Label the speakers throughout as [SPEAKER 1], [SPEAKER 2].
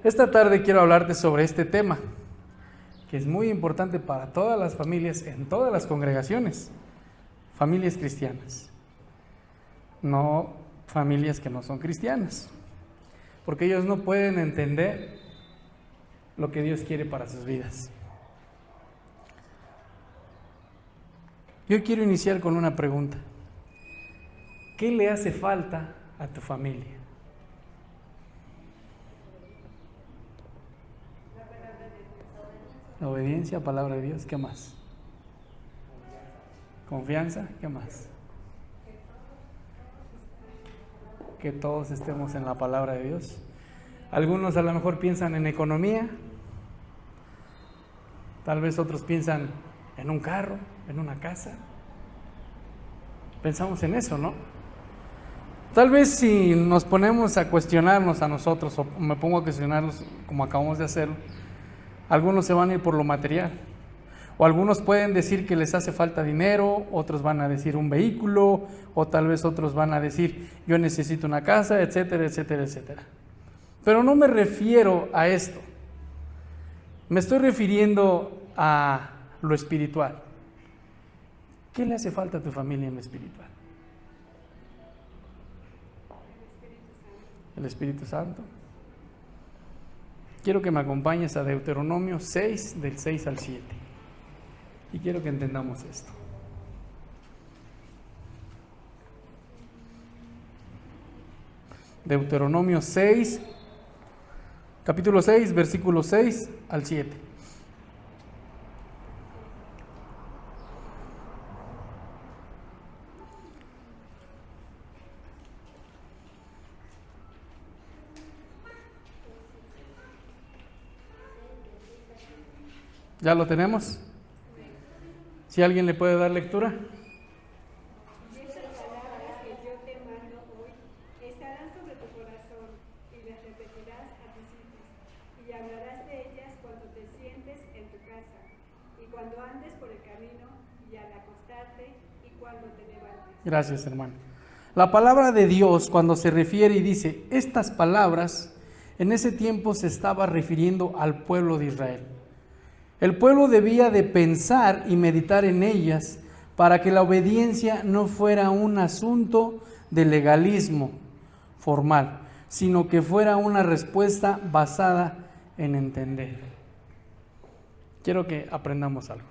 [SPEAKER 1] Esta tarde quiero hablarte sobre este tema, que es muy importante para todas las familias, en todas las congregaciones, familias cristianas, no familias que no son cristianas, porque ellos no pueden entender lo que Dios quiere para sus vidas. Yo quiero iniciar con una pregunta. ¿Qué le hace falta a tu familia? La obediencia, palabra de Dios, ¿qué más? Confianza, ¿qué más? Que todos estemos en la palabra de Dios. Algunos a lo mejor piensan en economía, tal vez otros piensan en un carro, en una casa. Pensamos en eso, ¿no? Tal vez si nos ponemos a cuestionarnos a nosotros, o me pongo a cuestionarnos como acabamos de hacerlo, algunos se van a ir por lo material, o algunos pueden decir que les hace falta dinero, otros van a decir un vehículo, o tal vez otros van a decir yo necesito una casa, etcétera, etcétera, etcétera. Pero no me refiero a esto, me estoy refiriendo a lo espiritual. ¿Qué le hace falta a tu familia en lo espiritual? El Espíritu Santo. Quiero que me acompañes a Deuteronomio 6, del 6 al 7. Y quiero que entendamos esto. Deuteronomio 6, capítulo 6, versículo 6 al 7. ¿Ya lo tenemos? Si alguien le puede dar lectura.
[SPEAKER 2] Estas palabras que yo te mando hoy estarán sobre tu corazón y las repetirás a tus hijos y hablarás de ellas cuando te sientes en tu casa y cuando andes por el camino y al acostarte y cuando te levantes.
[SPEAKER 1] Gracias, hermano. La palabra de Dios, cuando se refiere y dice estas palabras, en ese tiempo se estaba refiriendo al pueblo de Israel. El pueblo debía de pensar y meditar en ellas para que la obediencia no fuera un asunto de legalismo formal, sino que fuera una respuesta basada en entender. Quiero que aprendamos algo.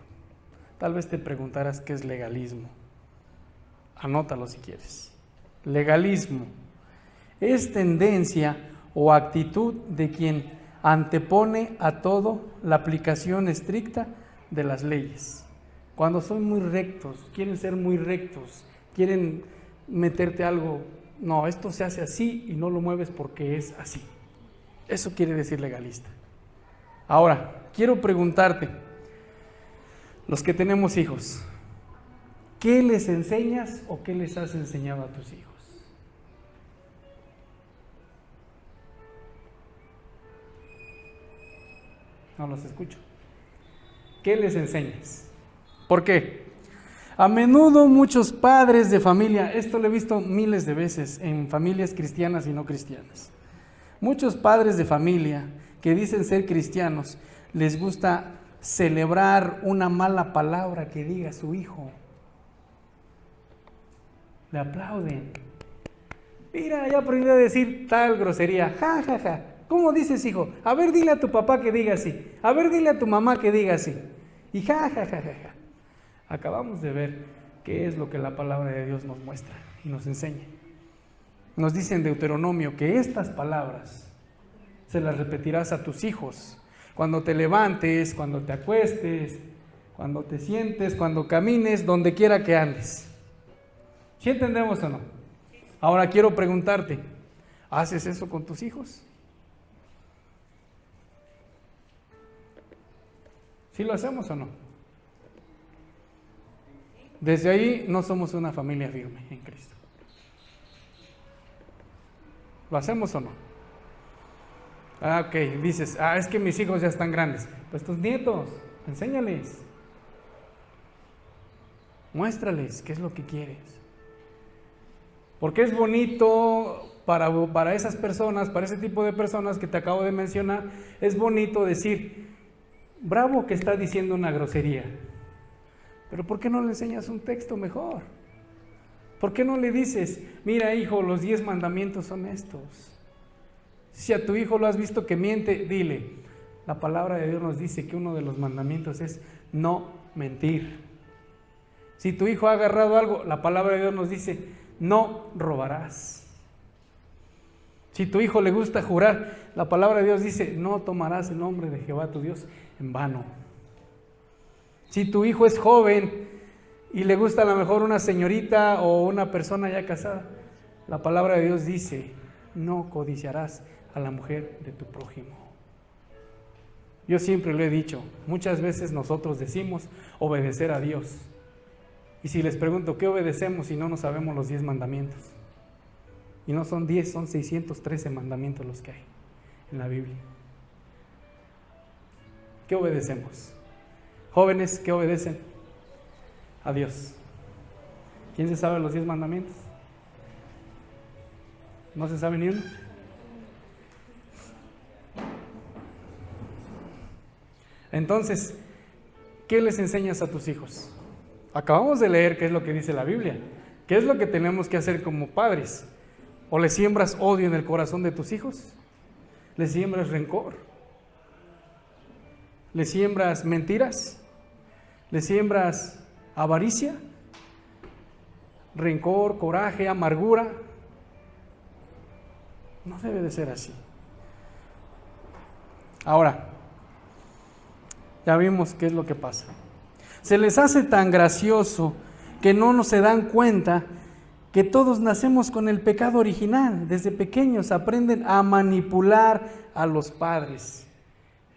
[SPEAKER 1] Tal vez te preguntarás qué es legalismo. Anótalo si quieres. Legalismo es tendencia o actitud de quien antepone a todo la aplicación estricta de las leyes. Cuando son muy rectos, quieren ser muy rectos, quieren meterte algo, no, esto se hace así y no lo mueves porque es así. Eso quiere decir legalista. Ahora, quiero preguntarte, los que tenemos hijos, ¿qué les enseñas o qué les has enseñado a tus hijos? No los escucho. ¿Qué les enseñas? ¿Por qué? A menudo muchos padres de familia, esto lo he visto miles de veces en familias cristianas y no cristianas. Muchos padres de familia que dicen ser cristianos, les gusta celebrar una mala palabra que diga su hijo. Le aplauden. Mira, ya aprendí a decir tal grosería. Ja, ja, ja. ¿Cómo dices, hijo? A ver, dile a tu papá que diga así. A ver, dile a tu mamá que diga así. Y ja, ja, ja, ja, ja. Acabamos de ver qué es lo que la palabra de Dios nos muestra y nos enseña. Nos dice en Deuteronomio que estas palabras se las repetirás a tus hijos cuando te levantes, cuando te acuestes, cuando te sientes, cuando camines, donde quiera que andes. ¿Sí entendemos o no? Ahora quiero preguntarte, ¿haces eso con tus hijos? ¿Sí lo hacemos o no? Desde ahí no somos una familia firme en Cristo. ¿Lo hacemos o no? Ok, dices, es que mis hijos ya están grandes. Pues tus nietos, enséñales. Muéstrales qué es lo que quieres. Porque es bonito para esas personas, para ese tipo de personas que te acabo de mencionar, es bonito decir, bravo que está diciendo una grosería, pero ¿por qué no le enseñas un texto mejor? ¿Por qué no le dices, mira hijo, los 10 mandamientos son estos? Si a tu hijo lo has visto que miente, dile, la palabra de Dios nos dice que uno de los mandamientos es no mentir. Si tu hijo ha agarrado algo, la palabra de Dios nos dice, no robarás. Si tu hijo le gusta jurar, la palabra de Dios dice, no tomarás el nombre de Jehová tu Dios en vano. Si tu hijo es joven y le gusta a lo mejor una señorita o una persona ya casada, la palabra de Dios dice, no codiciarás a la mujer de tu prójimo. Yo siempre lo he dicho, muchas veces nosotros decimos obedecer a Dios. Y si les pregunto, ¿qué obedecemos si no nos sabemos los 10 mandamientos? Y no son 10, son 613 mandamientos los que hay en la Biblia. ¿Qué obedecemos? Jóvenes, ¿qué obedecen? A Dios. ¿Quién se sabe los 10 mandamientos? ¿No se sabe ni uno? Entonces, ¿qué les enseñas a tus hijos? Acabamos de leer qué es lo que dice la Biblia. ¿Qué es lo que tenemos que hacer como padres? ¿O le siembras odio en el corazón de tus hijos? ¿Le siembras rencor? ¿Le siembras mentiras? ¿Le siembras avaricia? ¿Rencor, coraje, amargura? No debe de ser así. Ahora, ya vimos qué es lo que pasa. Se les hace tan gracioso que no se dan cuenta que todos nacemos con el pecado original. Desde pequeños aprenden a manipular a los padres.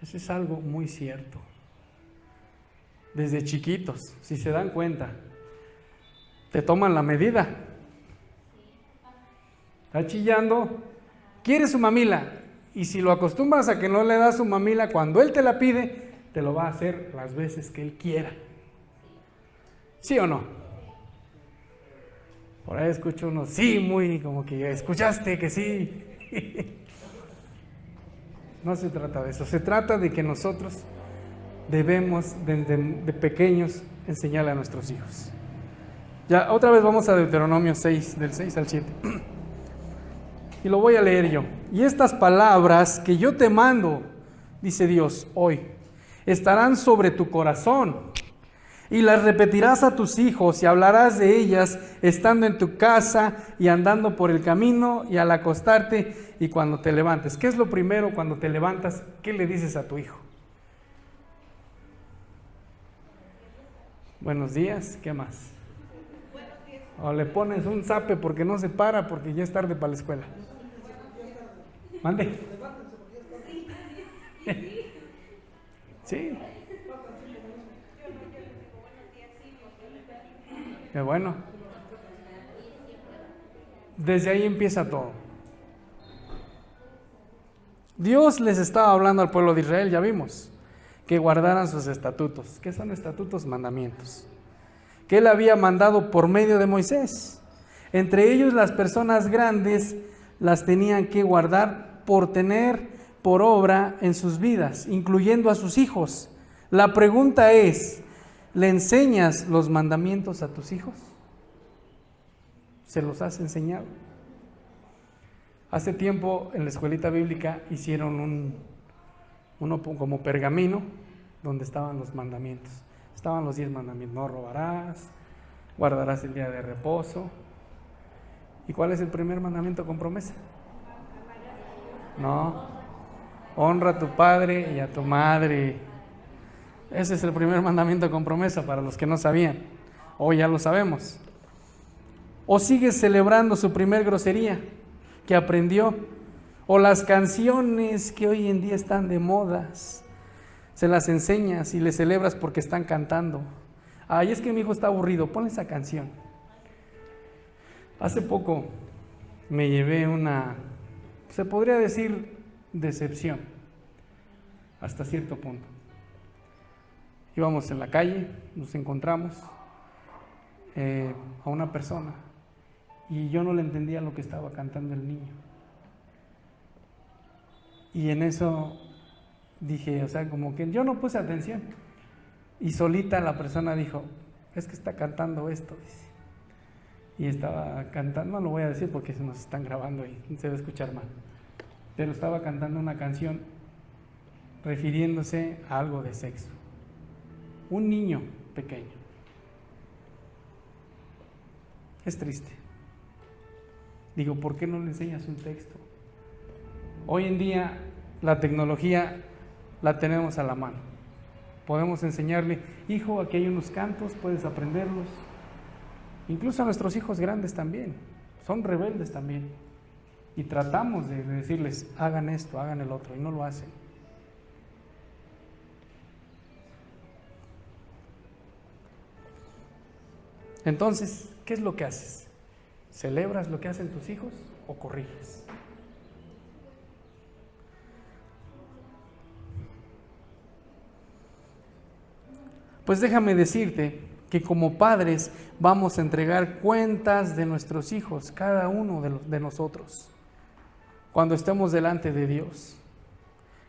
[SPEAKER 1] Eso es algo muy cierto. Desde chiquitos, si se dan cuenta, te toman la medida. Está chillando, quiere su mamila. Y si lo acostumbras a que no le das su mamila, cuando él te la pide, te lo va a hacer las veces que él quiera. ¿Sí o no? Por ahí escucho uno, sí, muy como que escuchaste que sí. No se trata de eso, se trata de que nosotros debemos de pequeños enseñarle a nuestros hijos. Ya, otra vez vamos a Deuteronomio 6, del 6 al 7. Y lo voy a leer yo. Y estas palabras que yo te mando, dice Dios, hoy, estarán sobre tu corazón. Y las repetirás a tus hijos y hablarás de ellas estando en tu casa y andando por el camino y al acostarte y cuando te levantes. ¿Qué es lo primero cuando te levantas? ¿Qué le dices a tu hijo? Buenos días, ¿qué más? O le pones un zape porque no se para porque ya es tarde para la escuela. Mande. Sí. Qué bueno. Desde ahí empieza todo. Dios les estaba hablando al pueblo de Israel, ya vimos, que guardaran sus estatutos. ¿Qué son estatutos? Mandamientos. Que Él había mandado por medio de Moisés. Entre ellos las personas grandes las tenían que guardar por tener por obra en sus vidas, incluyendo a sus hijos. La pregunta es, ¿le enseñas los mandamientos a tus hijos? ¿Se los has enseñado? Hace tiempo en la escuelita bíblica hicieron uno como pergamino donde estaban los mandamientos. Estaban los 10 mandamientos. No robarás, guardarás el día de reposo. ¿Y cuál es el primer mandamiento con promesa? No. Honra a tu padre y a tu madre. Ese es el primer mandamiento con promesa para los que no sabían. Hoy ya lo sabemos. O sigues celebrando su primer grosería que aprendió. O las canciones que hoy en día están de modas. Se las enseñas y les celebras porque están cantando. Ay, es que mi hijo está aburrido, ponle esa canción. Hace poco me llevé una, se podría decir, decepción, hasta cierto punto. Íbamos en la calle, nos encontramos a una persona y yo no le entendía lo que estaba cantando el niño. Y en eso dije, o sea, como que yo no puse atención. Y solita la persona dijo, es que está cantando esto, dice. Y estaba cantando, no lo voy a decir porque se nos están grabando y se va a escuchar mal, pero estaba cantando una canción refiriéndose a algo de sexo. Un niño pequeño. Es triste. Digo, ¿por qué no le enseñas un texto? Hoy en día la tecnología la tenemos a la mano. Podemos enseñarle, hijo, aquí hay unos cantos, puedes aprenderlos. Incluso a nuestros hijos grandes también, son rebeldes también. Y tratamos de decirles, hagan esto, hagan el otro, y no lo hacen. Entonces, ¿qué es lo que haces? ¿Celebras lo que hacen tus hijos o corriges? Pues déjame decirte que como padres vamos a entregar cuentas de nuestros hijos, cada uno de nosotros, cuando estemos delante de Dios,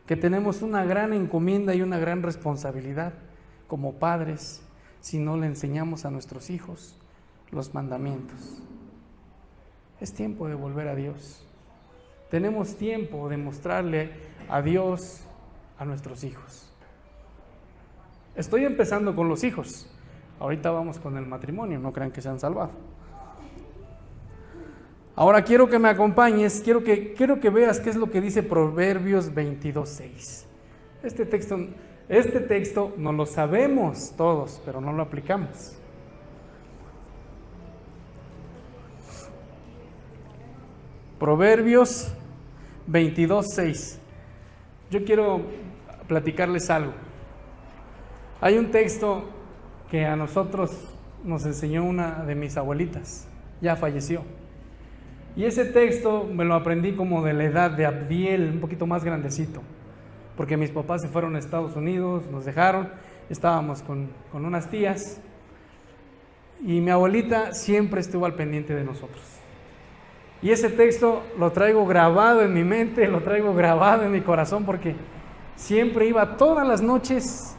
[SPEAKER 1] que tenemos una gran encomienda y una gran responsabilidad como padres si no le enseñamos a nuestros hijos los mandamientos. Es tiempo de volver a Dios. Tenemos tiempo de mostrarle a Dios a nuestros hijos. Estoy empezando con los hijos. Ahorita vamos con el matrimonio, no crean que se han salvado. Ahora quiero que me acompañes, quiero que veas qué es lo que dice Proverbios 22:6. Este texto no lo sabemos todos, pero no lo aplicamos. Proverbios 22:6. Yo quiero platicarles algo. Hay un texto que a nosotros nos enseñó una de mis abuelitas, ya falleció. Y ese texto me lo aprendí como de la edad de Abdiel, un poquito más grandecito, porque mis papás se fueron a Estados Unidos, nos dejaron, estábamos con unas tías, y mi abuelita siempre estuvo al pendiente de nosotros. Y ese texto lo traigo grabado en mi mente, lo traigo grabado en mi corazón, porque siempre iba todas las noches.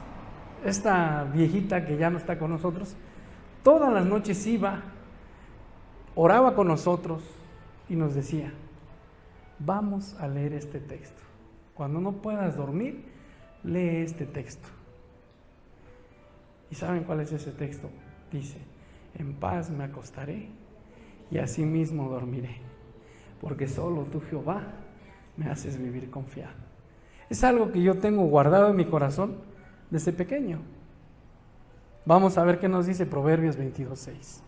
[SPEAKER 1] Esta viejita que ya no está con nosotros, todas las noches iba, oraba con nosotros y nos decía, vamos a leer este texto. Cuando no puedas dormir, lee este texto. ¿Y saben cuál es ese texto? Dice, en paz me acostaré y asimismo dormiré, porque solo tú, Jehová, me haces vivir confiado. Es algo que yo tengo guardado en mi corazón desde pequeño. Vamos a ver qué nos dice Proverbios 22:6.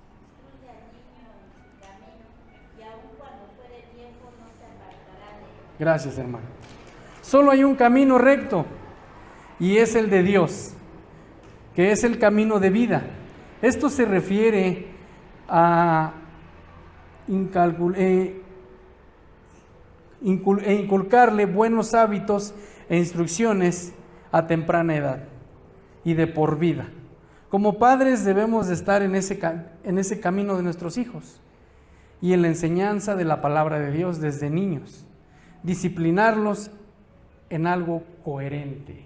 [SPEAKER 1] Gracias, hermano. Solo hay un camino recto y es el de Dios, que es el camino de vida. Esto se refiere a inculcarle buenos hábitos e instrucciones a temprana edad y de por vida. Como padres debemos de estar en ese camino de nuestros hijos y en la enseñanza de la palabra de Dios desde niños. Disciplinarlos en algo coherente.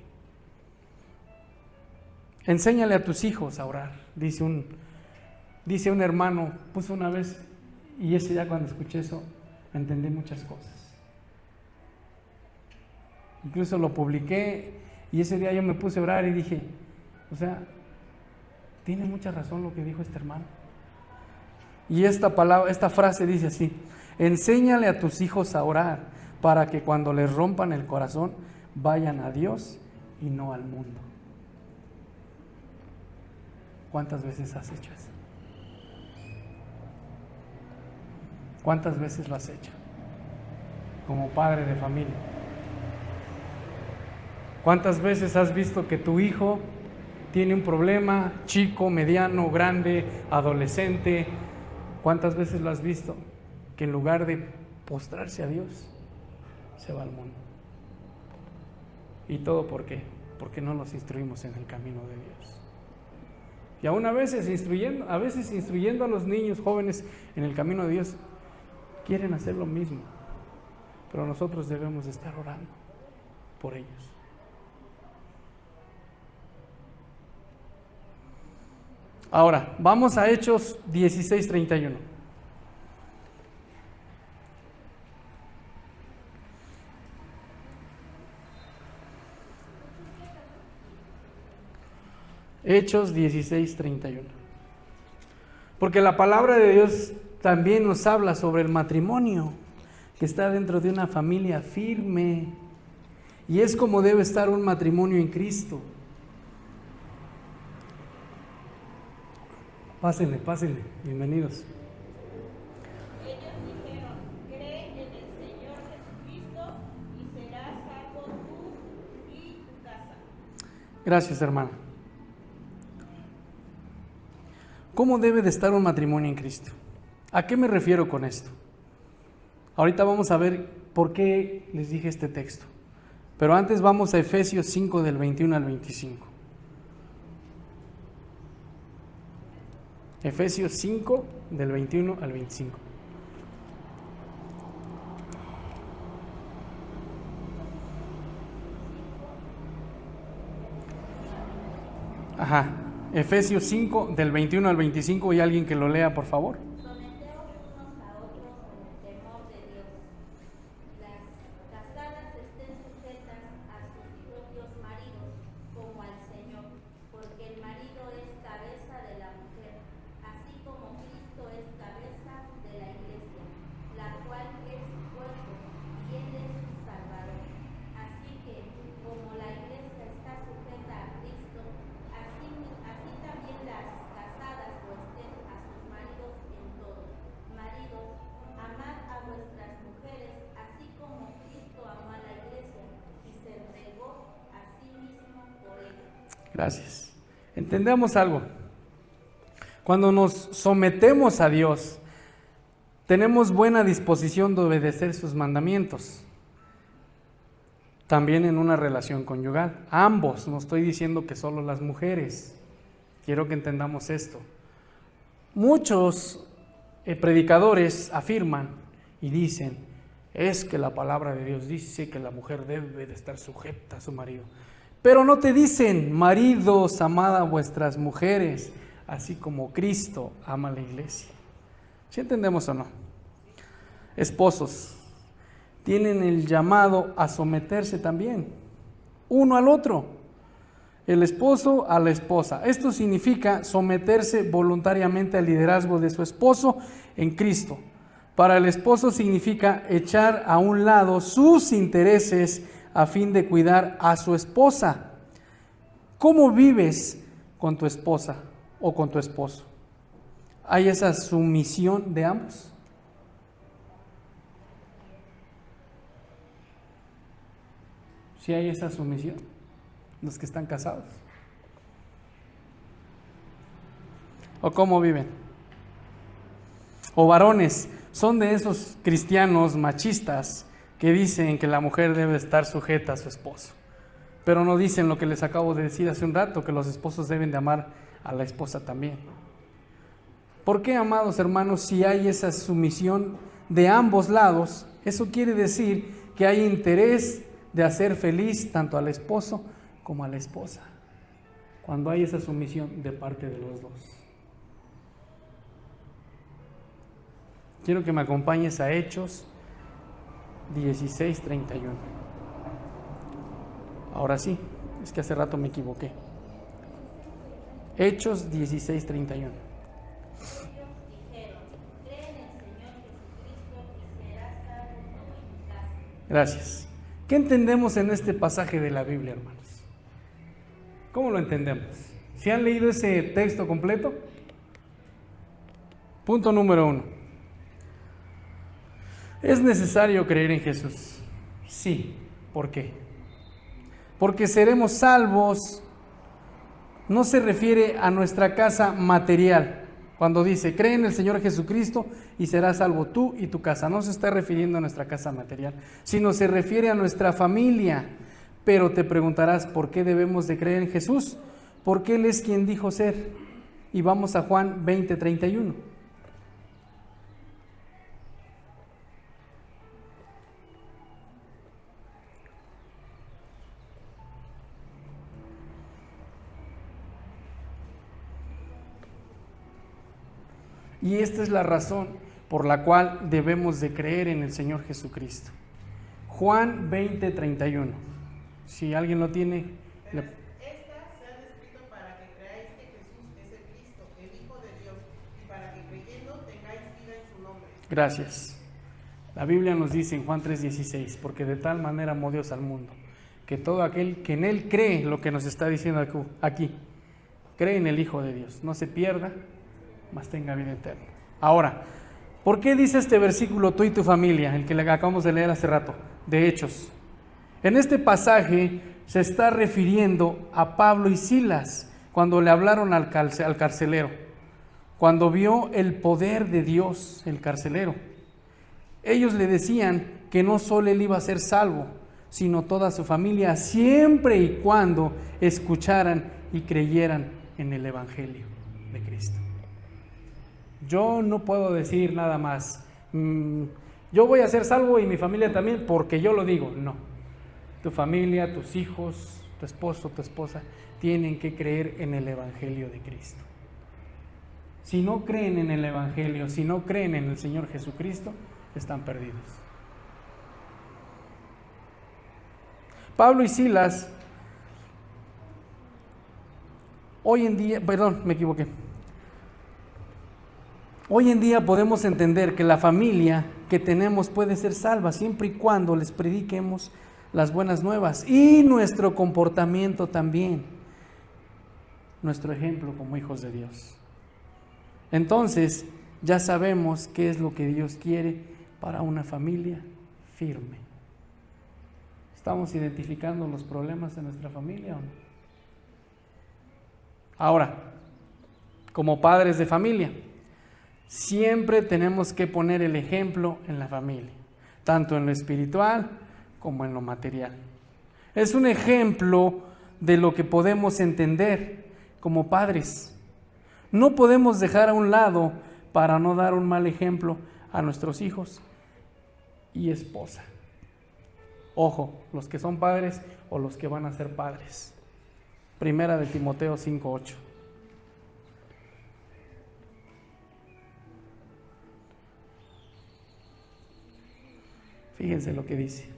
[SPEAKER 1] Enséñale a tus hijos a orar. Dice un hermano, puso una vez, y ese ya cuando escuché eso, entendí muchas cosas. Incluso lo publiqué, y ese día yo me puse a orar y dije, o sea, tiene mucha razón lo que dijo este hermano. Y esta frase dice así: enséñale a tus hijos a orar, para que cuando les rompan el corazón, vayan a Dios y no al mundo. ¿Cuántas veces has hecho eso? ¿Cuántas veces lo has hecho? Como padre de familia. ¿Cuántas veces has visto que tu hijo tiene un problema, chico, mediano, grande, adolescente? ¿Cuántas veces lo has visto que en lugar de postrarse a Dios, se va al mundo? ¿Y todo por qué? Porque no los instruimos en el camino de Dios. Y aún a veces instruyendo a los niños jóvenes en el camino de Dios, quieren hacer lo mismo. Pero nosotros debemos de estar orando por ellos. Ahora, vamos a Hechos 16:31. Hechos 16:31. Porque la palabra de Dios también nos habla sobre el matrimonio, que está dentro de una familia firme. Y es como debe estar un matrimonio en Cristo. Pásenle, bienvenidos.
[SPEAKER 3] Ellos dijeron: cree en el Señor Jesucristo y serás salvo tú y tu casa.
[SPEAKER 1] Gracias, hermana. ¿Cómo debe de estar un matrimonio en Cristo? ¿A qué me refiero con esto? Ahorita vamos a ver por qué les dije este texto. Pero antes vamos a Efesios 5 del 21 al 25. Efesios 5 del 21 al 25. Ajá. Efesios 5 del 21 al 25. ¿Hay alguien que lo lea, por favor?
[SPEAKER 3] Someteos unos a otros con el temor de Dios. Las casadas estén sujetas a sus propios maridos como al Señor, porque el marido es cabeza de la mujer, así como Cristo es cabeza de la iglesia, la cual es su cuerpo y Él es su Salvador. Así que, como la iglesia está sujeta a Cristo, así también las casadas lo estén a sus maridos en todo. Maridos, amad a vuestras mujeres, así como Cristo amó a la iglesia y se entregó a sí mismo por ella.
[SPEAKER 1] Gracias. Entendamos algo. Cuando nos sometemos a Dios, tenemos buena disposición de obedecer sus mandamientos. También en una relación conyugal. Ambos, no estoy diciendo que solo las mujeres. Quiero que entendamos esto. Muchos predicadores afirman y dicen, es que la palabra de Dios dice que la mujer debe de estar sujeta a su marido. Pero no te dicen, maridos, amad a vuestras mujeres, así como Cristo ama a la iglesia. ¿Sí entendemos o no? Esposos, tienen el llamado a someterse también, uno al otro, el esposo a la esposa. Esto significa someterse voluntariamente al liderazgo de su esposo en Cristo. Para el esposo significa echar a un lado sus intereses a fin de cuidar a su esposa. ¿Cómo vives con tu esposa o con tu esposo? ¿Hay esa sumisión de ambos? ¿Sí hay esa sumisión? Los que están casados. ¿O cómo viven? O varones, son de esos cristianos machistas que dicen que la mujer debe estar sujeta a su esposo, pero no dicen lo que les acabo de decir hace un rato, que los esposos deben de amar a la esposa también. ¿Por qué, amados hermanos, si hay esa sumisión de ambos lados? Eso quiere decir que hay interés de hacer feliz tanto al esposo como a la esposa, cuando hay esa sumisión de parte de los dos. Quiero que me acompañes a Hechos 16:31. Ahora sí, es que hace rato me equivoqué. Hechos 16:31. Gracias. ¿Qué entendemos en este pasaje de la Biblia, hermanos? ¿Cómo lo entendemos? ¿Se han leído ese texto completo? Punto número 1. ¿Es necesario creer en Jesús? Sí. ¿Por qué? Porque seremos salvos. No se refiere a nuestra casa material. Cuando dice, cree en el Señor Jesucristo y serás salvo tú y tu casa. No se está refiriendo a nuestra casa material, sino se refiere a nuestra familia. Pero te preguntarás, ¿por qué debemos de creer en Jesús? Porque Él es quien dijo ser. y vamos a Juan 20:31. Y esta es la razón por la cual debemos de creer en el Señor Jesucristo. Juan 20:31. Si alguien lo tiene.
[SPEAKER 4] Estas se han escrito para que creáis que Jesús es el Cristo, el Hijo de Dios, y para que creyendo tengáis vida en su nombre.
[SPEAKER 1] Gracias. La Biblia nos dice en Juan 3:16, porque de tal manera amó Dios al mundo, que todo aquel que en Él cree, lo que nos está diciendo aquí, cree en el Hijo de Dios, no se pierda, mas tenga vida eterna. Ahora, ¿por qué dice este versículo tú y tu familia, el que le acabamos de leer hace rato, de Hechos? En este pasaje se está refiriendo a Pablo y Silas, cuando le hablaron al carcelero, cuando vio el poder de Dios, el carcelero. Ellos le decían que no solo él iba a ser salvo, sino toda su familia, siempre y cuando escucharan y creyeran en el Evangelio de Cristo. Yo no puedo decir nada más, yo voy a ser salvo y mi familia también, porque yo lo digo. No, tu familia, tus hijos, tu esposo, tu esposa, tienen que creer en el Evangelio de Cristo. Si no creen en el Evangelio, si no creen en el Señor Jesucristo, están perdidos. Pablo y Silas, hoy en día, me equivoqué. Hoy en día podemos entender que la familia que tenemos puede ser salva siempre y cuando les prediquemos las buenas nuevas, y nuestro comportamiento también, nuestro ejemplo como hijos de Dios. Entonces ya sabemos qué es lo que Dios quiere para una familia firme. ¿Estamos identificando los problemas de nuestra familia o no? Ahora, como padres de familia, siempre tenemos que poner el ejemplo en la familia, tanto en lo espiritual como en lo material. Es un ejemplo de lo que podemos entender como padres. No podemos dejar a un lado para no dar un mal ejemplo a nuestros hijos y esposa. Ojo, los que son padres o los que van a ser padres. Primera de Timoteo 5:8. Fíjense lo que dice.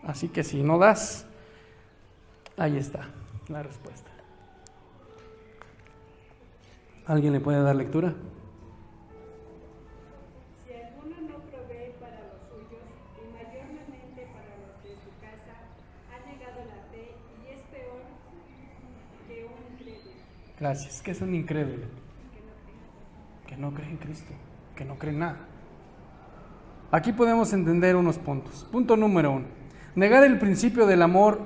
[SPEAKER 1] Así que si no das, ahí está la respuesta. ¿Alguien le puede dar lectura?
[SPEAKER 2] Si alguno no provee para los suyos, y mayormente para los de su casa, ha negado la fe y es peor que un incrédulo.
[SPEAKER 1] Gracias. ¿Qué es un incrédulo? Que no cree en Cristo, que no cree en nada. Aquí podemos entender unos puntos. Punto número 1. Negar el principio del amor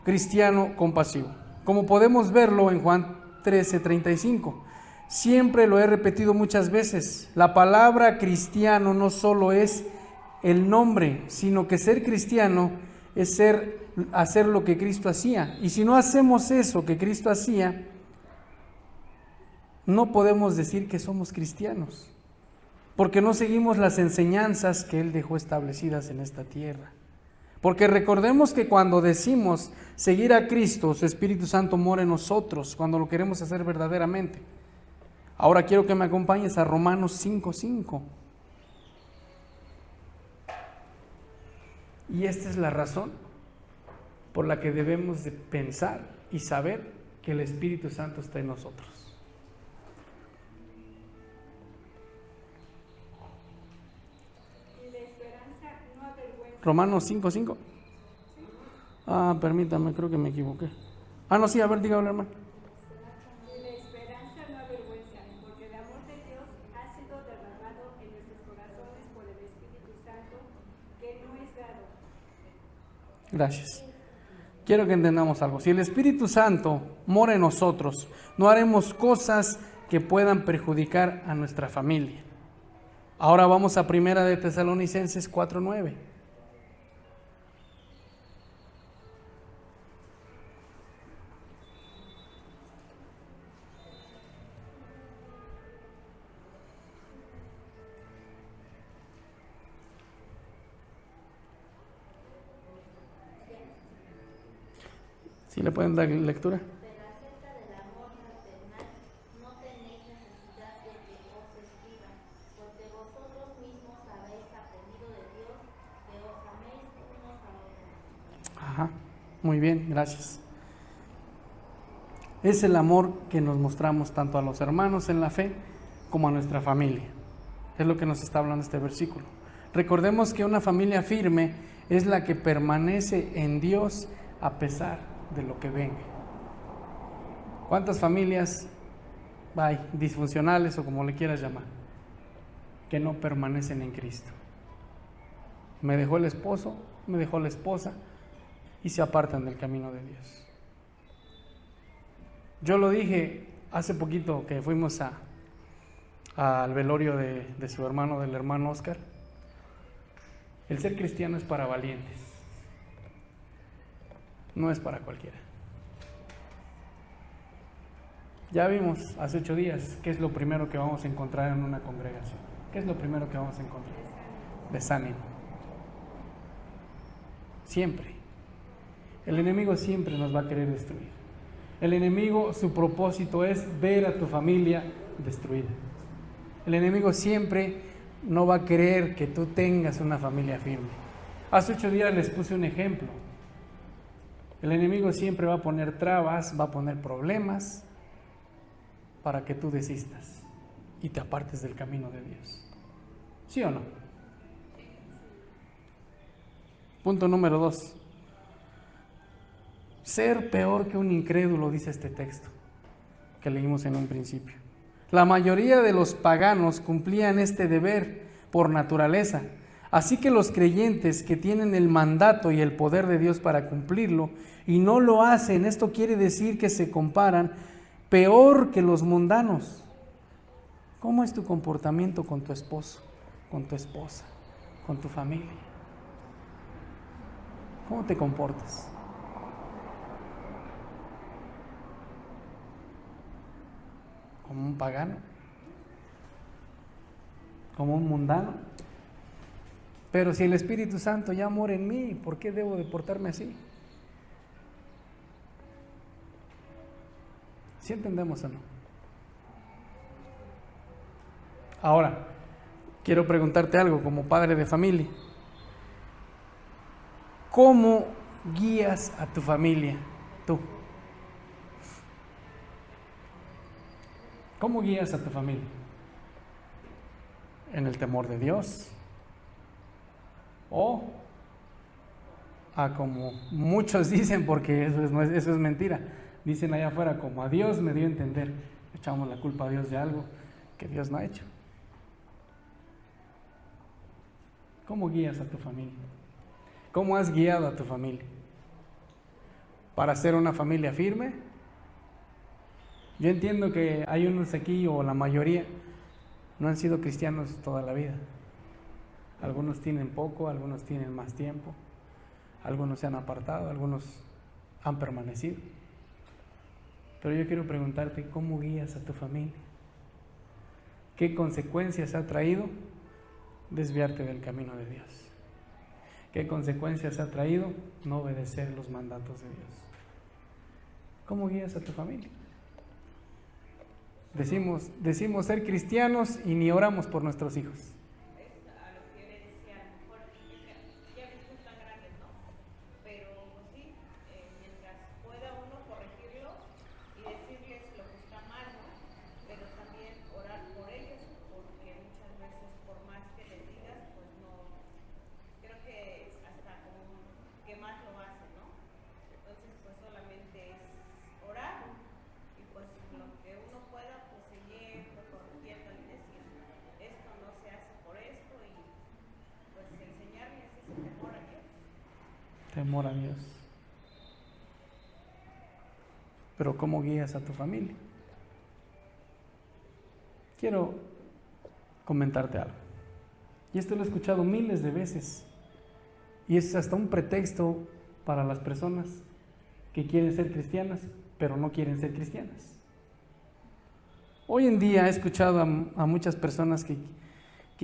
[SPEAKER 1] cristiano compasivo. Como podemos verlo en Juan 13:35. Siempre lo he repetido muchas veces. La palabra cristiano no solo es el nombre, sino que ser cristiano es hacer lo que Cristo hacía. Y si no hacemos eso que Cristo hacía, no podemos decir que somos cristianos, porque no seguimos las enseñanzas que Él dejó establecidas en esta tierra. Porque recordemos que cuando decimos seguir a Cristo, su Espíritu Santo mora en nosotros, cuando lo queremos hacer verdaderamente. Ahora quiero que me acompañes a Romanos 5:5. Y esta es la razón por la que debemos de pensar y saber que el Espíritu Santo está en nosotros. Romanos 5:5. Permítame, creo que me equivoqué. No, sí, a ver, dígame, hermano.
[SPEAKER 2] Y la esperanza no avergüenza, porque el amor de Dios ha sido derramado en nuestros corazones por el Espíritu Santo que no es dado.
[SPEAKER 1] Gracias. Quiero que entendamos algo. Si el Espíritu Santo mora en nosotros, no haremos cosas que puedan perjudicar a nuestra familia. Ahora vamos a Primera de Tesalonicenses 4:9. ¿Sí le pueden dar lectura?
[SPEAKER 3] Pero acerca del amor fraternal, no tenéis necesidad de que os escriba, porque vosotros mismos habéis aprendido de Dios que os améis unos a otros.
[SPEAKER 1] Ajá, muy bien, gracias. Es el amor que nos mostramos tanto a los hermanos en la fe como a nuestra familia. Es lo que nos está hablando este versículo. Recordemos que una familia firme es la que permanece en Dios a pesar de lo que venga. ¿Cuántas familias hay disfuncionales o como le quieras llamar, que no permanecen en Cristo? Me dejó el esposo, me dejó la esposa y se apartan del camino de Dios. Yo lo dije hace poquito que fuimos al velorio de su hermano, del hermano Oscar. El ser cristiano es para valientes, no es para cualquiera. Ya vimos hace 8 días qué es lo primero que vamos a encontrar en una congregación. ¿Qué es lo primero que vamos a encontrar? Desánimo. Siempre. El enemigo siempre nos va a querer destruir. El enemigo, su propósito es ver a tu familia destruida. El enemigo siempre no va a querer que tú tengas una familia firme. Hace 8 días les puse un ejemplo. El enemigo siempre va a poner trabas, va a poner problemas para que tú desistas y te apartes del camino de Dios. ¿Sí o no? Punto número 2. Ser peor que un incrédulo, dice este texto que leímos en un principio. La mayoría de los paganos cumplían este deber por naturaleza, así que los creyentes que tienen el mandato y el poder de Dios para cumplirlo y no lo hacen, esto quiere decir que se comparan peor que los mundanos. ¿Cómo es tu comportamiento con tu esposo, con tu esposa, con tu familia? ¿Cómo te comportas? ¿Como un pagano? ¿Como un mundano? Pero si el Espíritu Santo ya mora en mí, ¿por qué debo de portarme así? ¿Sí entendemos o no? Ahora, quiero preguntarte algo como padre de familia. ¿Cómo guías a tu familia tú? ¿Cómo guías a tu familia? ¿En el temor de Dios? ¿O como muchos dicen, porque eso es mentira, dicen allá afuera, como a Dios me dio a entender, echamos la culpa a Dios de algo que Dios no ha hecho? ¿Cómo guías a tu familia? ¿Cómo has guiado a tu familia? ¿Para ser una familia firme? Yo entiendo que hay unos aquí, o la mayoría, no han sido cristianos toda la vida. Algunos tienen poco, algunos tienen más tiempo, algunos se han apartado, algunos han permanecido. Pero yo quiero preguntarte, ¿cómo guías a tu familia? ¿Qué consecuencias ha traído desviarte del camino de Dios? ¿Qué consecuencias ha traído no obedecer los mandatos de Dios? ¿Cómo guías a tu familia? Decimos ser cristianos y ni oramos por nuestros hijos.
[SPEAKER 4] A lo que le decía, a lo mejor ya ves que están grandes, ¿no? Pero pues sí, mientras pueda uno corregirlos y decirles lo que está mal, ¿no? Pero también orar por ellos, porque muchas veces por más que les digas, pues no, creo que es hasta como que más lo hacen, ¿no? Entonces pues solamente es orar y pues lo que uno pueda, pues seguir corrigiendo y decir, esto no se hace por esto, y pues enseñarles ese temor a Dios.
[SPEAKER 1] Temor a Dios. Pero ¿cómo guías a tu familia? Quiero comentarte algo. Y esto lo he escuchado miles de veces. Y es hasta un pretexto para las personas que quieren ser cristianas, pero no quieren ser cristianas. Hoy en día he escuchado a muchas personas que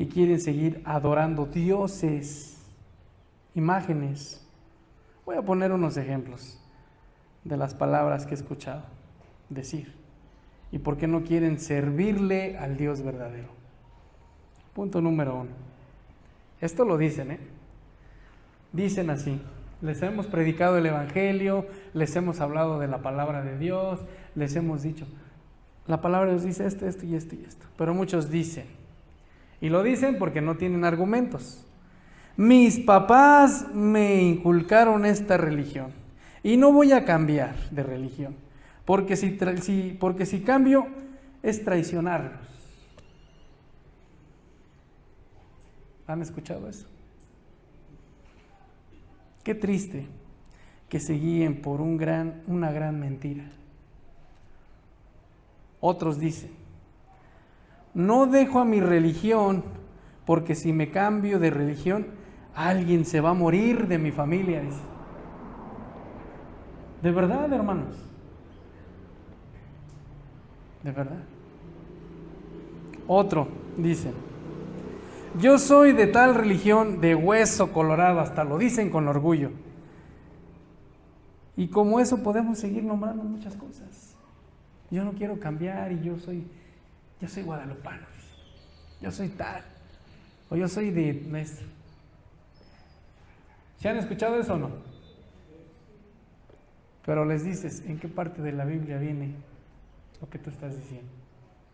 [SPEAKER 1] quieren seguir adorando dioses, imágenes. Voy a poner unos ejemplos. de las palabras que he escuchado decir? ¿Y por qué no quieren servirle al Dios verdadero? Punto número 1. Esto lo dicen, Dicen así: les hemos predicado el Evangelio, les hemos hablado de la palabra de Dios, les hemos dicho, la palabra de Dios dice esto, esto y esto y esto. Pero muchos dicen, y lo dicen porque no tienen argumentos. Mis papás me inculcaron esta religión y no voy a cambiar de religión, porque si cambio es traicionarlos. ¿Han escuchado eso? Qué triste que se guíen por una gran mentira. Otros dicen, no dejo a mi religión porque si me cambio de religión, alguien se va a morir de mi familia, dice. ¿De verdad, hermanos? ¿De verdad? Otro dice, yo soy de tal religión de hueso colorado, hasta lo dicen con orgullo. Y como eso podemos seguir nombrando muchas cosas. Yo no quiero cambiar y yo soy guadalupano, yo soy tal, o yo soy de nuestro. ¿Se han escuchado eso o no? Pero les dices, ¿en qué parte de la Biblia viene lo que tú estás diciendo?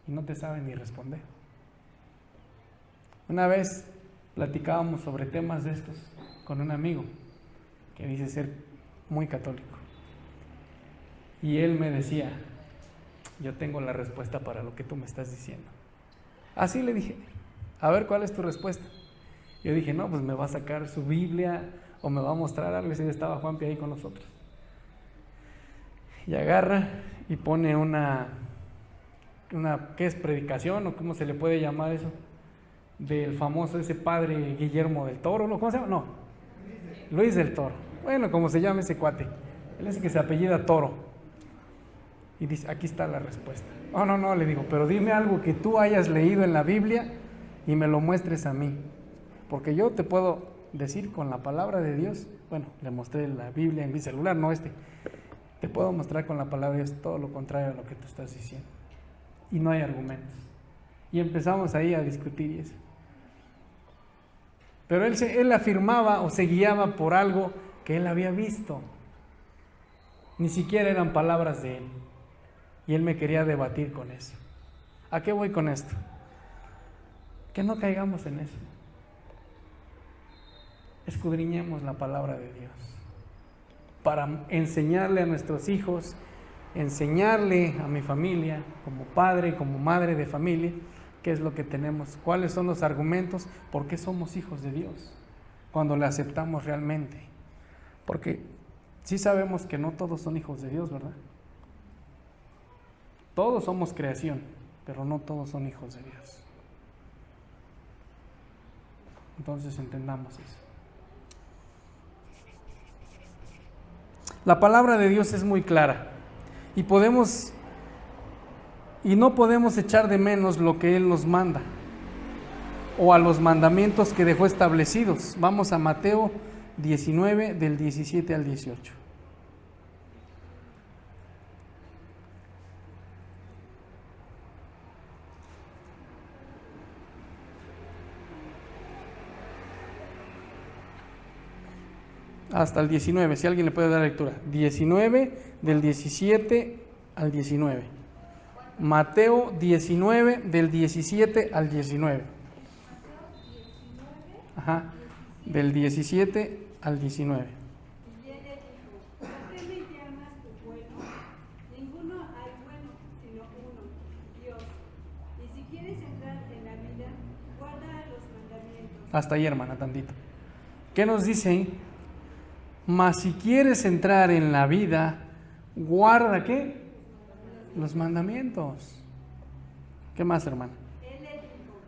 [SPEAKER 1] Y no te saben ni responder. Una vez platicábamos sobre temas de estos con un amigo que dice ser muy católico. Y él me decía, yo tengo la respuesta para lo que tú me estás diciendo. Así le dije, a ver, ¿cuál es tu respuesta? Yo dije, no, pues me va a sacar su Biblia o me va a mostrar algo. Y estaba Juanpi ahí con nosotros. Y agarra y pone una ¿qué es? Predicación, o cómo se le puede llamar eso, del famoso ese padre Guillermo del Toro, ¿no? ¿Cómo se llama? No, Luis del Toro. Bueno, como se llama ese cuate. Él es el que se apellida Toro. Y dice, aquí está la respuesta. No, le digo, pero dime algo que tú hayas leído en la Biblia y me lo muestres a mí. Porque yo te puedo decir con la palabra de Dios, bueno, le mostré la Biblia en mi celular, no este. Te puedo mostrar con la palabra de Dios todo lo contrario a lo que tú estás diciendo. Y no hay argumentos. Y empezamos ahí a discutir y eso. Pero él afirmaba o se guiaba por algo que él había visto. Ni siquiera eran palabras de él. Y él me quería debatir con eso. ¿A qué voy con esto? Que no caigamos en eso. Escudriñemos la palabra de Dios para enseñarle a nuestros hijos, enseñarle a mi familia, como padre, como madre de familia, qué es lo que tenemos, cuáles son los argumentos, por qué somos hijos de Dios, cuando le aceptamos realmente. Porque sí sabemos que no todos son hijos de Dios, ¿verdad? Todos somos creación, pero no todos son hijos de Dios. Entonces entendamos eso. La palabra de Dios es muy clara y no podemos echar de menos lo que Él nos manda o a los mandamientos que dejó establecidos. Vamos a Mateo 19 del 17 al 18. Hasta el 19, si alguien le puede dar lectura. 19 del 17 al 19. Mateo 19 del 17 al 19. Ajá, del 17 al 19.
[SPEAKER 2] Y él le dijo, ¿por qué me llamas tu bueno? Ninguno hay bueno, sino uno, Dios. Y si quieres entrar en la vida, guarda los mandamientos.
[SPEAKER 1] Hasta ahí, hermana, tantito. ¿Qué nos dice ahí? Mas si quieres entrar en la vida, guarda, ¿qué? Los mandamientos. ¿Qué más, hermano?
[SPEAKER 2] Él le dijo,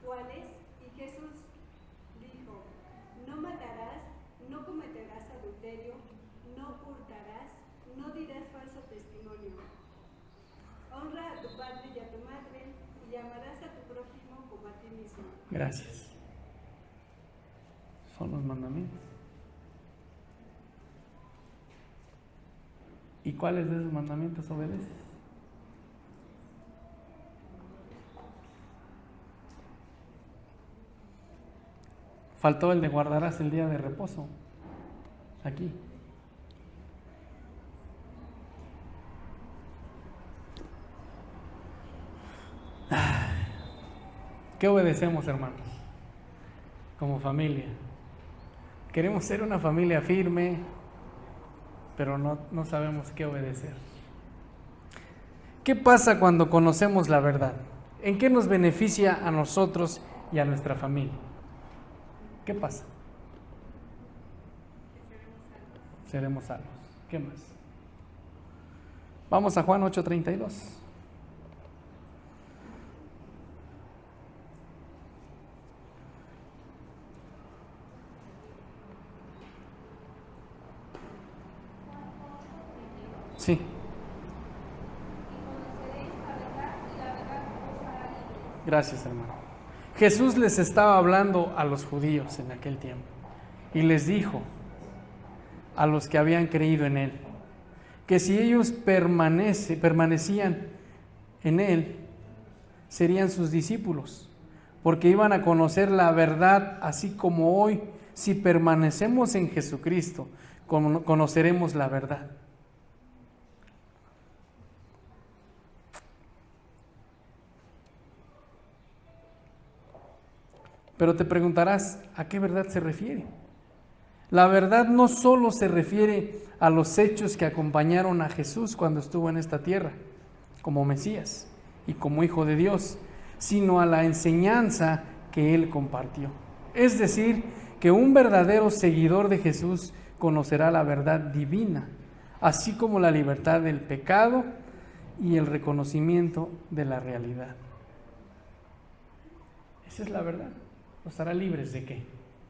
[SPEAKER 2] ¿cuáles? Y Jesús dijo, no matarás, no cometerás adulterio, no hurtarás, no dirás falso testimonio. Honra a tu padre y a tu madre y amarás a tu prójimo como a ti mismo.
[SPEAKER 1] Gracias. Son los mandamientos. ¿Y cuáles de esos mandamientos obedeces? Faltó el de guardarás el día de reposo. Aquí. ¿Qué obedecemos, hermanos? Como familia. Queremos ser una familia firme, pero no sabemos qué obedecer. ¿Qué pasa cuando conocemos la verdad? ¿En qué nos beneficia a nosotros y a nuestra familia? ¿Qué pasa? Seremos salvos. ¿Qué más? Vamos a Juan 8:32. Sí. Gracias, hermano. Jesús les estaba hablando a los judíos en aquel tiempo y les dijo a los que habían creído en Él que si ellos permanecían en Él, serían sus discípulos, porque iban a conocer la verdad, así como hoy, si permanecemos en Jesucristo, conoceremos la verdad. Pero te preguntarás, ¿a qué verdad se refiere? La verdad no solo se refiere a los hechos que acompañaron a Jesús cuando estuvo en esta tierra, como Mesías y como Hijo de Dios, sino a la enseñanza que Él compartió. Es decir, que un verdadero seguidor de Jesús conocerá la verdad divina, así como la libertad del pecado y el reconocimiento de la realidad. Esa es la verdad. Nos hará libres ¿de qué?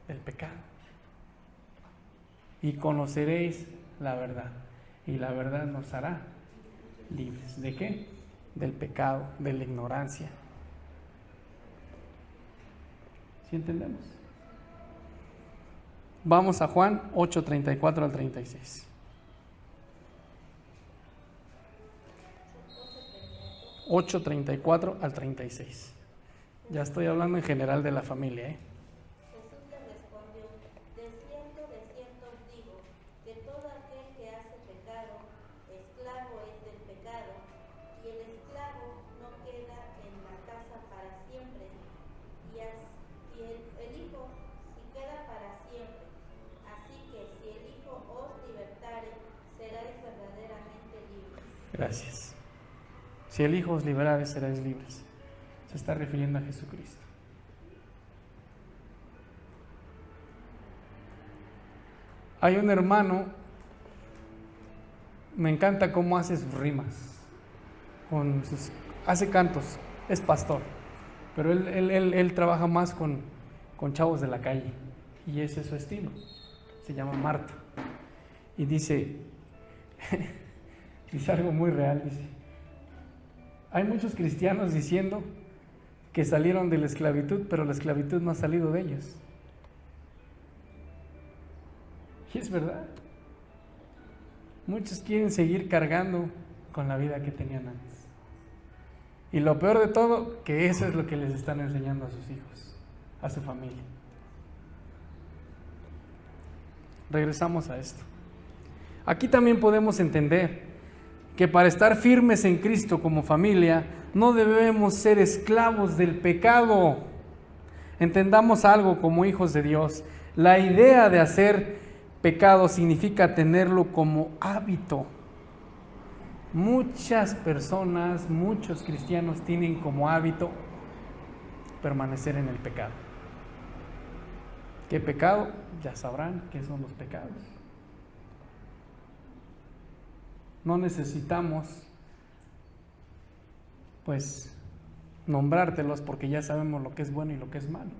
[SPEAKER 1] Del pecado. Y conoceréis la verdad. Y la verdad nos hará libres. ¿De qué? Del pecado, de la ignorancia. ¿Sí entendemos? Vamos a Juan 8:34 al 36. 8:34 al 36. Ya estoy hablando en general de la familia, ¿eh?
[SPEAKER 3] Jesús le respondió, de cierto os digo, que todo aquel que hace pecado, esclavo es del pecado, y el esclavo no queda en la casa para siempre, y el Hijo sí queda para siempre. Así que si el Hijo os libertare, seréis verdaderamente libres.
[SPEAKER 1] Gracias. Si el Hijo os liberare, seréis libres. Se está refiriendo a Jesucristo. Hay un hermano, me encanta cómo hace sus rimas, hace cantos, es pastor, pero él trabaja más con chavos de la calle y ese es su estilo. Se llama Marta y dice algo muy real, dice: hay muchos cristianos diciendo que salieron de la esclavitud, pero la esclavitud no ha salido de ellos. Y es verdad. Muchos quieren seguir cargando con la vida que tenían antes. Y lo peor de todo, que eso es lo que les están enseñando a sus hijos, a su familia. Regresamos a esto. Aquí también podemos entender que para estar firmes en Cristo como familia, no debemos ser esclavos del pecado. Entendamos algo como hijos de Dios. La idea de hacer pecado significa tenerlo como hábito. Muchas personas, muchos cristianos tienen como hábito permanecer en el pecado. ¿Qué pecado? Ya sabrán qué son los pecados. No necesitamos, pues, nombrártelos porque ya sabemos lo que es bueno y lo que es malo.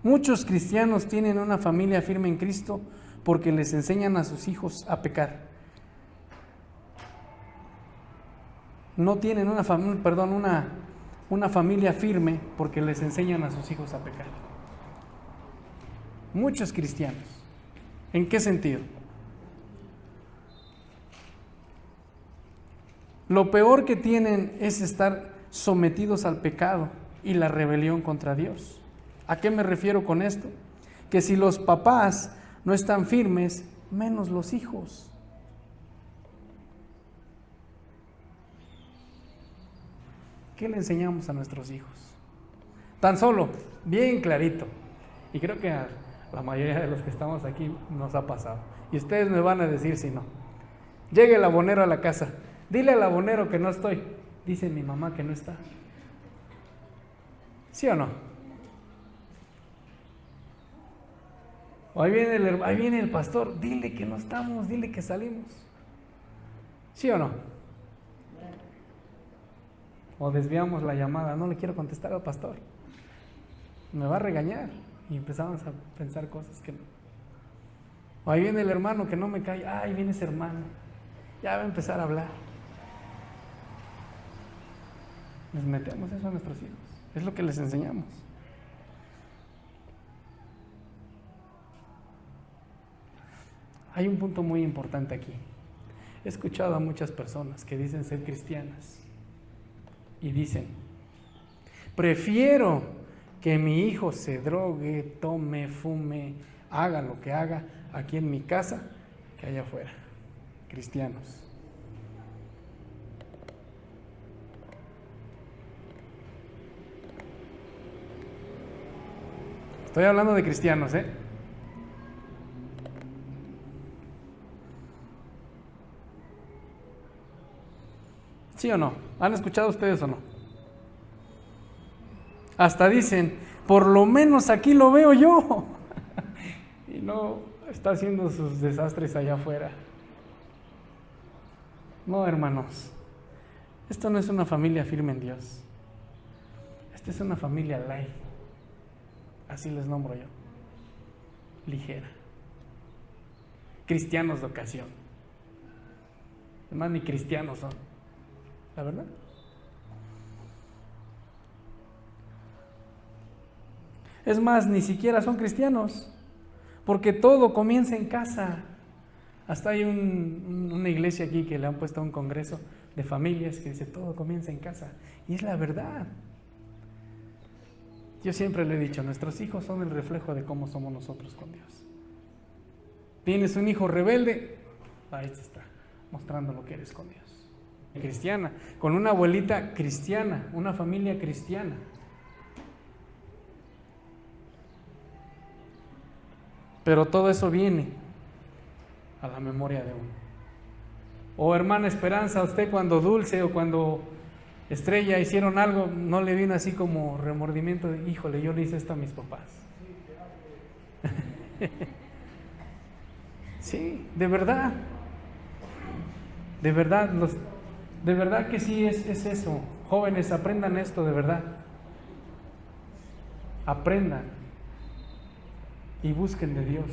[SPEAKER 1] Muchos cristianos tienen una familia firme en Cristo porque les enseñan a sus hijos a pecar. No tienen una familia firme porque les enseñan a sus hijos a pecar. Muchos cristianos. ¿En qué sentido? Lo peor que tienen es estar sometidos al pecado y la rebelión contra Dios. ¿A qué me refiero con esto? Que si los papás no están firmes, menos los hijos. ¿Qué le enseñamos a nuestros hijos? Tan solo, bien clarito, y creo que a la mayoría de los que estamos aquí nos ha pasado, y ustedes me van a decir si no. Llega el abonero a la casa, dile al abonero que no estoy, dice mi mamá que no está. ¿Sí o no? O ahí viene el pastor, dile que no estamos, dile que salimos. ¿Sí o no? O desviamos la llamada, no le quiero contestar al pastor, me va a regañar, y empezamos a pensar cosas que no. O ahí viene el hermano que no me cae, ahí viene ese hermano, ya va a empezar a hablar. Les metemos eso a nuestros hijos, es lo que les enseñamos. Hay un punto muy importante aquí. He escuchado a muchas personas que dicen ser cristianas y dicen, prefiero que mi hijo se drogue, tome, fume, haga lo que haga aquí en mi casa que allá afuera. Cristianos. Estoy hablando de cristianos, ¿eh? ¿Sí o no? ¿Han escuchado ustedes o no? Hasta dicen, por lo menos aquí lo veo yo. Y no está haciendo sus desastres allá afuera. No, hermanos. Esto no es una familia firme en Dios. Esta es una familia light. Así les nombro yo. Ligera. Cristianos de ocasión. Además, ni cristianos son. ¿La verdad? Es más, ni siquiera son cristianos, porque todo comienza en casa. Hasta hay una iglesia aquí que le han puesto a un congreso de familias que dice todo comienza en casa, y es la verdad. Yo siempre le he dicho, nuestros hijos son el reflejo de cómo somos nosotros con Dios. Tienes un hijo rebelde, ahí te está mostrando lo que eres con Dios. Cristiana, con una abuelita cristiana, una familia cristiana. Pero todo eso viene a la memoria de uno. O hermana Esperanza, usted cuando Dulce o cuando Estrella hicieron algo, ¿no le vino así como remordimiento de, híjole, yo le hice esto a mis papás? Sí, de verdad. De verdad que sí es eso. Jóvenes, aprendan esto de verdad. Aprendan y busquen de Dios.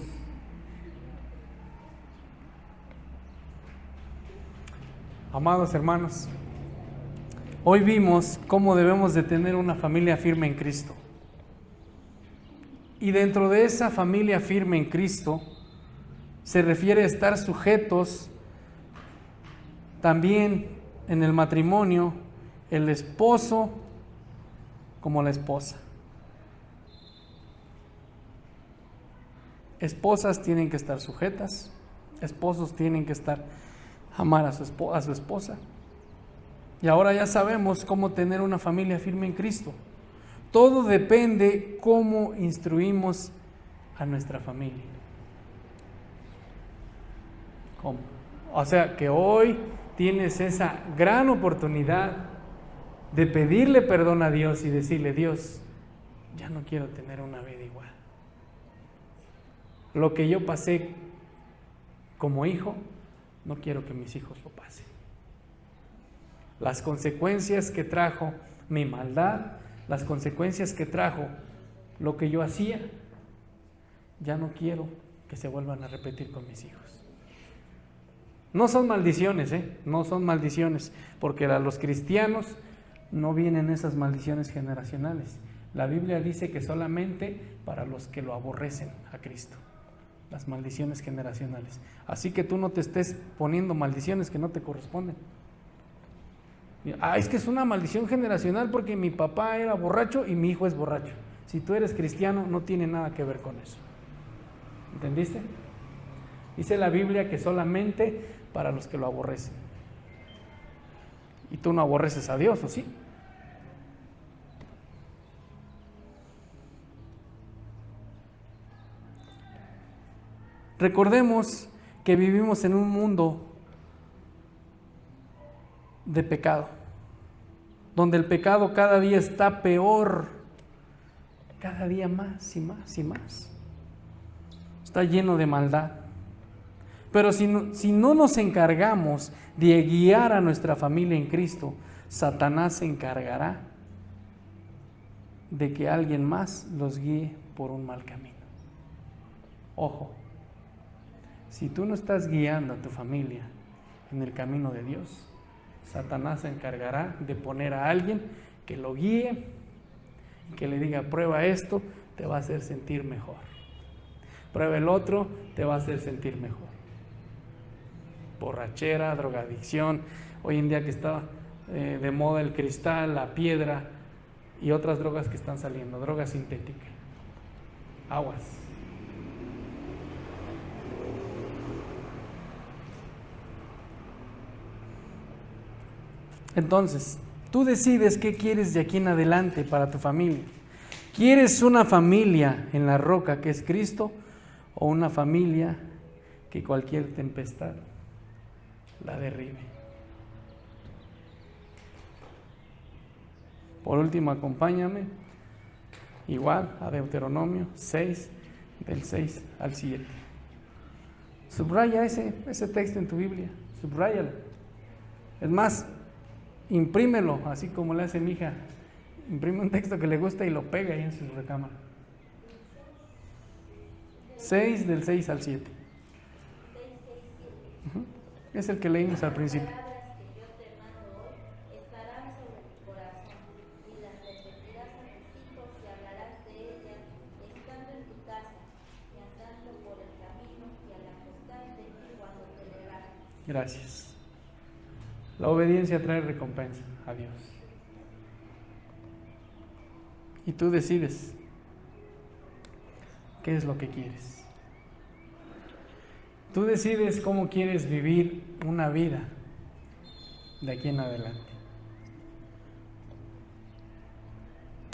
[SPEAKER 1] Amados hermanos, hoy vimos cómo debemos de tener una familia firme en Cristo. Y dentro de esa familia firme en Cristo se refiere a estar sujetos también en el matrimonio, el esposo como la esposa. Esposas tienen que estar sujetas, esposos tienen que amar a su esposa. Y ahora ya sabemos cómo tener una familia firme en Cristo. Todo depende cómo instruimos a nuestra familia. ¿Cómo? O sea que hoy tienes esa gran oportunidad de pedirle perdón a Dios y decirle, Dios, ya no quiero tener una vida igual. Lo que yo pasé como hijo, no quiero que mis hijos lo pasen. Las consecuencias que trajo mi maldad, las consecuencias que trajo lo que yo hacía, ya no quiero que se vuelvan a repetir con mis hijos. No son maldiciones, no son maldiciones, porque a los cristianos no vienen esas maldiciones generacionales. La Biblia dice que solamente para los que lo aborrecen a Cristo, las maldiciones generacionales. Así que tú no te estés poniendo maldiciones que no te corresponden. Es que es una maldición generacional porque mi papá era borracho y mi hijo es borracho. Si tú eres cristiano, no tiene nada que ver con eso. ¿Entendiste? Dice la Biblia que solamente para los que lo aborrecen. Y tú no aborreces a Dios, ¿o sí? Recordemos que vivimos en un mundo de pecado, donde el pecado cada día está peor, cada día más y más y más. Está lleno de maldad. Pero si no nos encargamos de guiar a nuestra familia en Cristo, Satanás se encargará de que alguien más los guíe por un mal camino. Ojo, si tú no estás guiando a tu familia en el camino de Dios, Satanás se encargará de poner a alguien que lo guíe y que le diga: prueba esto, te va a hacer sentir mejor. Prueba el otro, te va a hacer sentir mejor. Borrachera, drogadicción, hoy en día que está de moda el cristal, la piedra y otras drogas que están saliendo, drogas sintéticas. Aguas. Entonces, tú decides qué quieres de aquí en adelante para tu familia. ¿Quieres una familia en la roca que es Cristo o una familia que cualquier tempestad la derribe? Por último, acompáñame igual a Deuteronomio 6, del 6 al 7. Subraya ese texto en tu Biblia, subráyalo. Es más, imprímelo, así como le hace mi hija. Imprime un texto que le gusta y lo pega ahí en su recámara. 6, del 6 al 7. Es el que leímos al principio.
[SPEAKER 3] Las palabras que yo te mando hoy estarán sobre tu corazón y las repetirás a tus hijos y hablarás de ellas estando en tu casa y andando por el camino y al acostarte y cuando te levantes.
[SPEAKER 1] Gracias. La obediencia trae recompensa a Dios. Y tú decides qué es lo que quieres. Tú decides cómo quieres vivir una vida de aquí en adelante.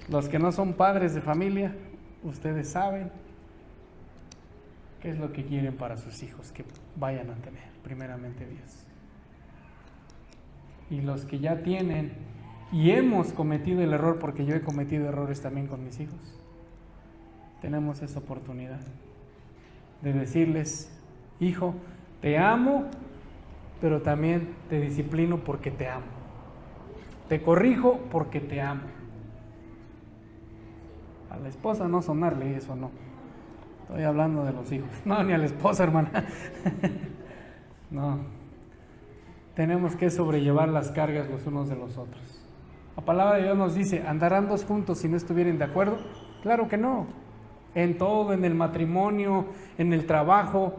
[SPEAKER 1] Los que no son padres de familia, ustedes saben qué es lo que quieren para sus hijos que vayan a tener, primeramente Dios. Y los que ya tienen y hemos cometido el error, porque yo he cometido errores también con mis hijos, tenemos esa oportunidad de decirles: hijo, te amo, pero también te disciplino porque te amo. Te corrijo porque te amo. A la esposa no sonarle eso, no. Estoy hablando de los hijos. No, ni a la esposa, hermana. No. Tenemos que sobrellevar las cargas los unos de los otros. La palabra de Dios nos dice: ¿andarán dos juntos si no estuvieren de acuerdo? Claro que no. En todo, en el matrimonio, en el trabajo.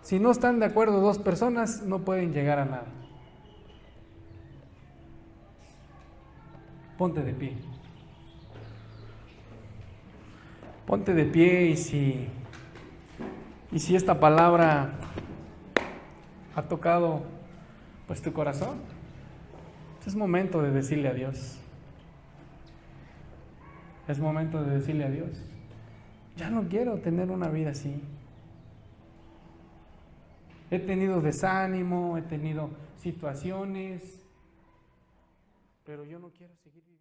[SPEAKER 1] Si no están de acuerdo dos personas, no pueden llegar a nada. Ponte de pie. Ponte de pie y si esta palabra ha tocado pues tu corazón, es momento de decirle adiós. Es momento de decirle adiós. Ya no quiero tener una vida así. He tenido desánimo, he tenido situaciones, pero yo no quiero seguir viviendo.